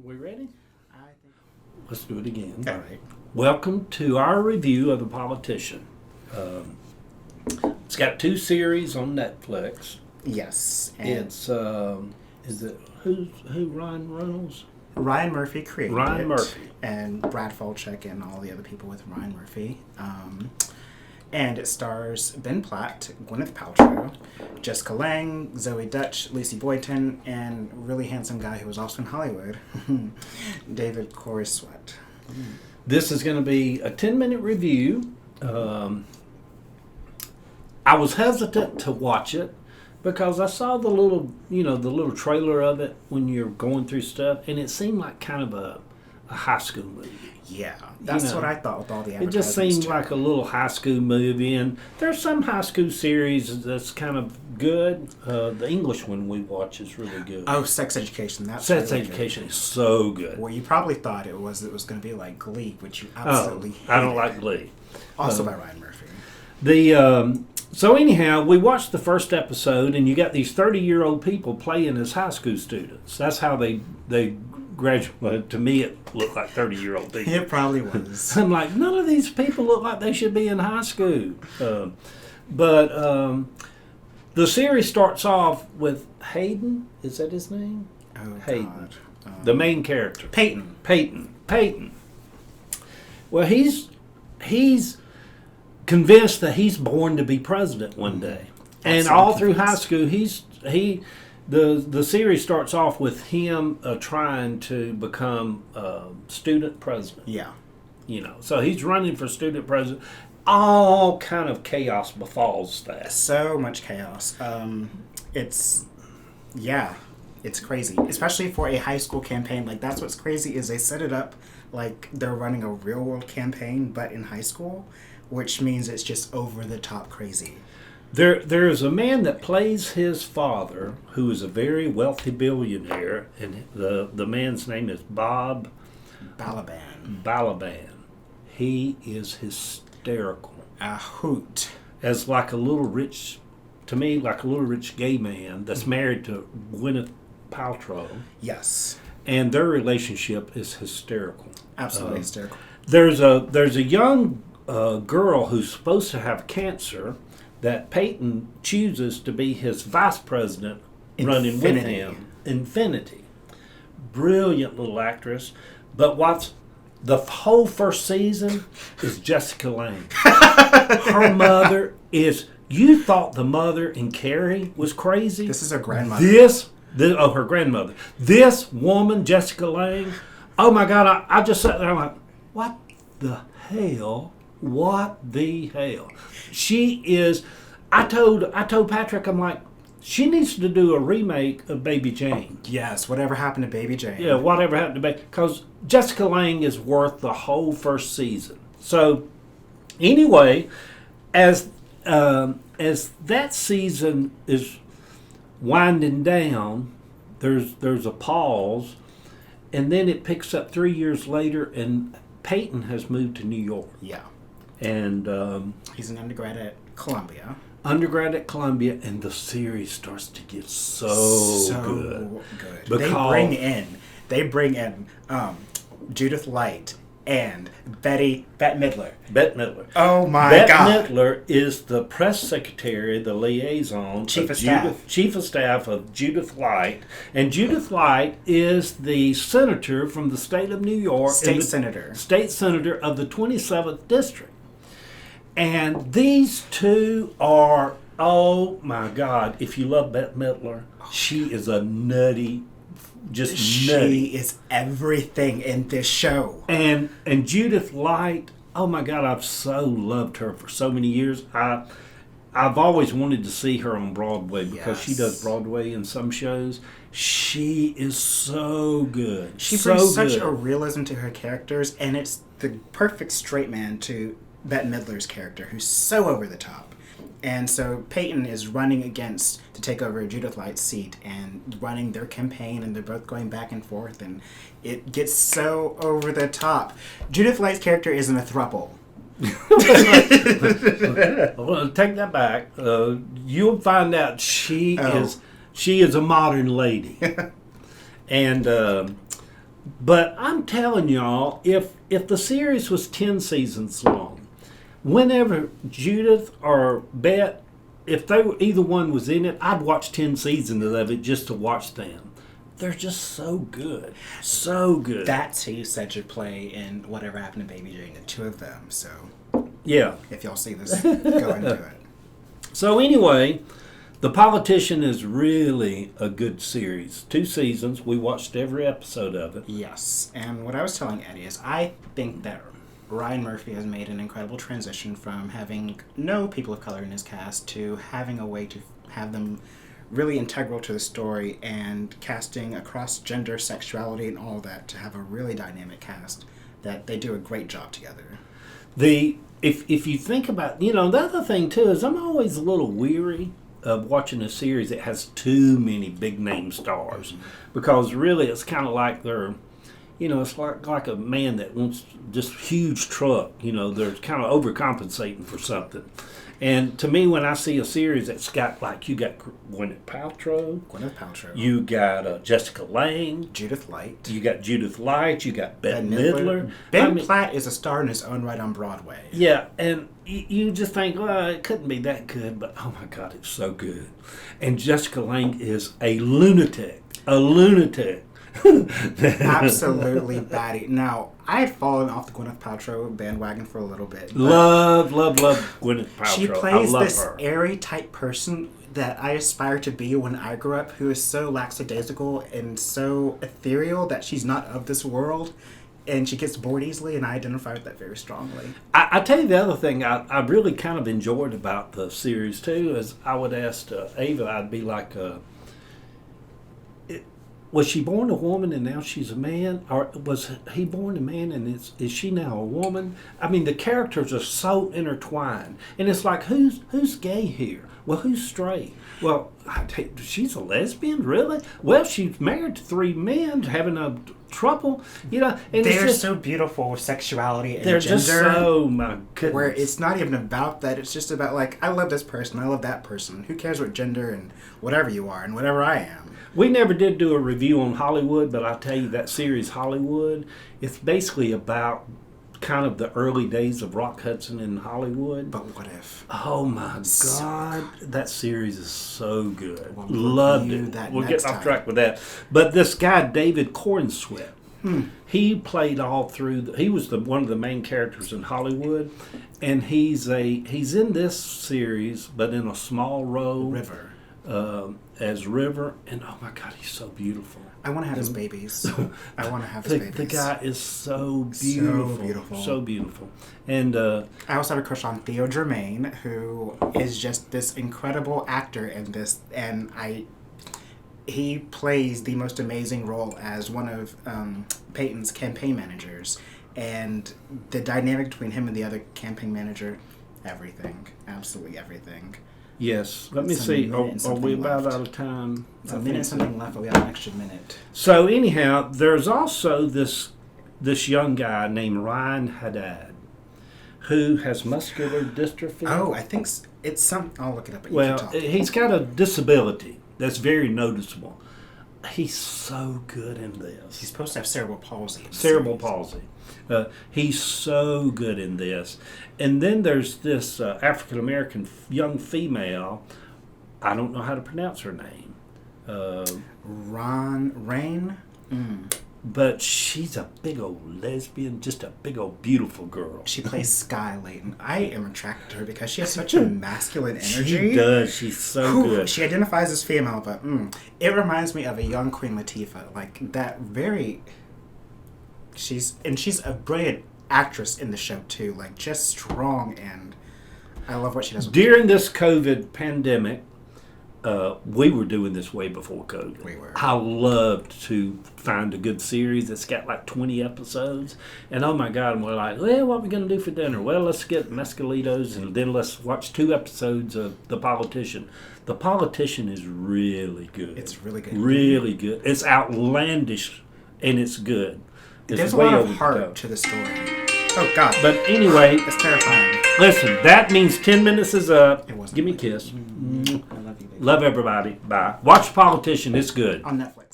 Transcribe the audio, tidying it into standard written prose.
We ready? I think. Let's do it again. All right. Welcome to our review of The Politician. It's got 2 series on Netflix. Yes. It's is it who Ryan Reynolds? Ryan Murphy created Ryan it, Murphy. and Brad Falchuk and all the other people with Ryan Murphy. And it stars Ben Platt, Gwyneth Paltrow, Jessica Lange, Zoe Dutch, Lucy Boynton, and a really handsome guy who was also in Hollywood, David Corenswet. This is going to be a 10-minute review. I was hesitant to watch it because I saw the little trailer of it when you're going through stuff, and it seemed like kind of a high school movie. Yeah, that's what I thought with all the It advertisements. just seemed too. like a little high school movie, and there's some high school series that's kind of good. The English one we watch is really good. Oh, Sex Education. That's Sex really Education is so good. Good. Well, you probably thought it was going to be like Glee, which you absolutely hated. I don't like Glee. Also by Ryan Murphy. So anyhow, we watched the first episode, and you got these 30-year-old people playing as high school students. That's how they graduated. To me, it looked like 30-year-old people. It probably was. I'm like, none of these people look like they should be in high school. But the series starts off with Hayden. Is that his name? Oh, Hayden. God. The main character. Peyton. Peyton. Well, he's convinced that he's born to be president one day. And so all through convinced. high school, the series starts off with him trying to become student president. Yeah. So he's running for student president. All kind of chaos befalls that. So much chaos. It's crazy, especially for a high school campaign. Like, that's what's crazy is they set it up like they're running a real world campaign, but in high school, which means it's just over the top crazy. There is a man that plays his father, who is a very wealthy billionaire, and the man's name is Bob Balaban. He is hysterical. A hoot. As like a little rich gay man that's married to Gwyneth Paltrow, Yes. and their relationship is hysterical. Absolutely hysterical. There's a young girl who's supposed to have cancer that Peyton chooses to be his vice president running with him. Infinity. Brilliant little actress. But what's the whole first season is Jessica Lange. Her mother is... You thought the mother in Carrie was crazy? This is her grandmother. Her grandmother. This woman, Jessica Lange, oh my God, I just sat there, I'm like, what the hell? What the hell? She is... I told Patrick, I'm like, she needs to do a remake of Baby Jane. Yes, whatever happened to Baby Jane. Yeah, whatever happened to Baby... Because Jessica Lange is worth the whole first season. So, anyway, as that season is winding down, there's a pause, and then it picks up 3 years later, and Peyton has moved to New York. Yeah. And He's an undergrad at Columbia. And the series starts to get so good. Because they bring in Judith Light and Bette Midler. Bette Midler. Oh my Bette God. Midler is the press secretary, the liaison, Chief of staff of Judith Light, and Judith Light is the senator from the state of New York, State senator of the 27th district. And these two are, oh my God! If you love Bette Midler, she is a nutty. She is everything in this show. And Judith Light, oh my God, I've so loved her for so many years. I've always wanted to see her on Broadway because she does Broadway in some shows. She is so good. She brings such a realism to her characters, and it's the perfect straight man to Bette Midler's character, who's so over the top. And so Peyton is running to take over Judith Light's seat and running their campaign, and they're both going back and forth, and it gets so over the top. Judith Light's character isn't a throuple. Well, take that back. You'll find out she is a modern lady. And But I'm telling y'all, if the series was 10 seasons long, whenever Judith or Bette, if they were, either one was in it, I'd watch 10 seasons of it just to watch them. They're just so good. So good. That's who said should play in Whatever Happened to Baby Jane, the two of them. So, yeah. if y'all see this, go into it. So anyway, The Politician is really a good series. 2 seasons. We watched every episode of it. Yes. And what I was telling Eddie is I think that Ryan Murphy has made an incredible transition from having no people of color in his cast to having a way to have them really integral to the story and casting across gender, sexuality, and all that to have a really dynamic cast that they do a great job together. If you think about, the other thing too is I'm always a little weary of watching a series that has too many big name stars, because really it's kind of like they're, it's like a man that wants just huge truck. They're kind of overcompensating for something. And to me, when I see a series that's got, like, you got Gwyneth Paltrow, you got Jessica Lange, Judith Light, you got Bette Midler. Ben Platt is a star in his own right on Broadway. Yeah, and you just think, well, it couldn't be that good, but oh my God, it's so good. And Jessica Lange is a lunatic. Absolutely batty. Now, I had fallen off the Gwyneth Paltrow bandwagon for a little bit. Love Gwyneth Paltrow. She plays this her. airy type person that I aspire to be when I grew up, who is so lackadaisical and so ethereal that she's not of this world, and she gets bored easily, and I identify with that very strongly. I tell you the other thing I really kind of enjoyed about the series too is I would ask Ava, I'd be like, was she born a woman and now she's a man? Or was he born a man and is she now a woman? I mean, the characters are so intertwined. And it's like, who's gay here? Well, who's straight? Well, she's a lesbian, really? Well, she's married to 3 men, having a trouble, And they're just so beautiful with sexuality and they're gender. Just so, my goodness. Where it's not even about that. It's just about, like, I love this person, I love that person. Who cares what gender and whatever you are and whatever I am? We never did do a review on Hollywood, but I'll tell you that series Hollywood, it's basically about kind of the early days of Rock Hudson in Hollywood. But what if? Oh my God, that series is so good. Loved it. We'll get off track with that. But this guy, David Corenswet, he played all through. He was one of the main characters in Hollywood, and he's in this series, but in a small role. River. As River, and oh my God, he's so beautiful. I want to have his babies. I want to have his babies. The guy is so beautiful. So beautiful. And I also have a crush on Theo Germain, who is just this incredible actor in this, and he plays the most amazing role as one of Peyton's campaign managers, and the dynamic between him and the other campaign manager, everything, absolutely everything. Yes. Let me see. Are we about out of time? It's a minute something left, but we have an extra minute. So anyhow, there's also this young guy named Ryan Haddad who has muscular dystrophy. Oh, I think it's some. I'll look it up. But well, he's got a disability that's very noticeable. He's so good in this. He's supposed to have cerebral palsy. Palsy. He's so good in this. And then there's this African American young female. I don't know how to pronounce her name. Rain. But she's a big old lesbian, just a big old beautiful girl. She plays Sky Layton. I am attracted to her because she has such a masculine energy. She does. She's so good. She identifies as female, but it reminds me of a young Queen Latifah. Like that very... She's a brilliant actress in the show too. Like just strong, and I love what she does. During this COVID pandemic, we were doing this way before COVID. We were. I loved to find a good series that's got like 20 episodes. And oh my God, and we're like, well, what are we going to do for dinner? Well, let's get Mescalitos and then let's watch 2 episodes of The Politician. The Politician is really good. It's really good. Really good. It's outlandish and it's good. There's a lot of heart to the story. Oh God. But anyway. It's terrifying. Listen, that means 10 minutes is up. Give me a kiss. I love you, baby. Love everybody. Bye. Watch Politician. It's good. On Netflix.